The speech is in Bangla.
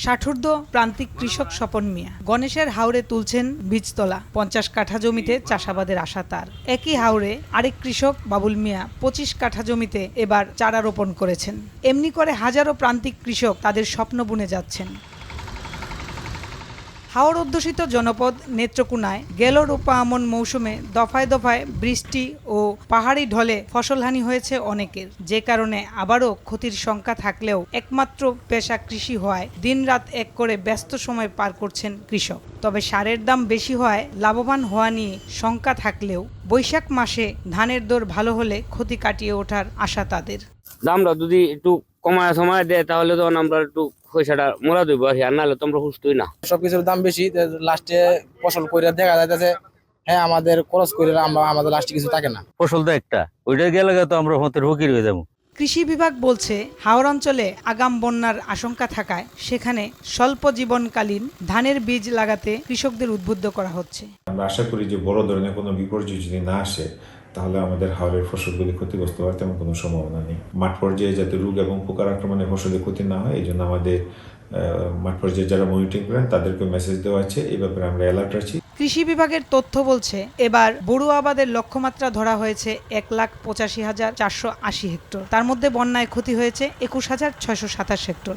ষাটূর্ধ্ব প্রান্তিক কৃষক স্বপন মিয়া গণেশের হাওরে তুলছেন বীজতলা। 50 কাঠা জমিতে চাষাবাদের আশা তার। একই হাওরে আরেক কৃষক বাবুল মিয়া 25 কাঠা জমিতে এবার চারা রোপণ করেছেন। এমনি করে হাজারো প্রান্তিক কৃষক তাদের স্বপ্ন বুনে যাচ্ছেন। হাওর অধ্যুষিত জনপদ নেত্রকোনায় গেল রোপা আমন মৌসুমে দফায় দফায় বৃষ্টি ও পাহাড়ি ঢলে ফসলহানি হয়েছে অনেকের, যে কারণে আবারও ক্ষতির শঙ্কা থাকলেও একমাত্র পেশা কৃষি হওয়ায় দিনরাত এক করে ব্যস্ত সময় পার করছেন কৃষক। তবে সারের দাম বেশি হওয়ায় লাভবান হওয়া নিয়ে শঙ্কা থাকলেও বৈশাখ মাসে ধানের দর ভালো হলে ক্ষতি কাটিয়ে ওঠার আশা তাদের। দামটা যদি একটু কমায় সময় দেয় তাহলে তখন আমরা একটু পয়সাটা মোরা দেবো আর নাহলে তো আমরা সুস্থই না। সবকিছুর দাম বেশি, লাস্টে ফসল করে দেখা যাইতেছে হ্যাঁ আমাদের খরচ করে আমাদের লাস্টে কিছু থাকে না। ফসল তো একটা, ওইটা গেলে তো আমরা হতের ফকির হয়ে যাবো। কৃষি বিভাগ বলছে হাওর অঞ্চলে আগাম বন্যার আশঙ্কা থাকায় সেখানে স্বল্প জীবনকালীন ধানের বীজ লাগাতে কৃষকদের উদ্বুদ্ধ করা হচ্ছে। আমরা আশা করি যে বড় ধরনের কোনো বিপর্যয় যদি না আসে তাহলে আমাদের হাওরের ফসলগুলি ক্ষতিগ্রস্ত হওয়ার তেমন কোনো সম্ভাবনা নেই। মাঠ পর্যায়ে যাতে রোগ এবং পোকার আক্রমণে ফসলের ক্ষতি না হয় এই জন্য আমাদের মাঠ পর্যায়ে যারা মনিটরিং করেন তাদেরকে মেসেজ দেওয়া আছে, এই ব্যাপারে আমরা অ্যালার্ট আছি। কৃষি বিভাগের তথ্য বলছে এবার বোরো আবাদের লক্ষ্যমাত্রা ধরা হয়েছে 1,85,480 হেক্টর। তার মধ্যে বন্যায় ক্ষতি হয়েছে 21,627 হেক্টর।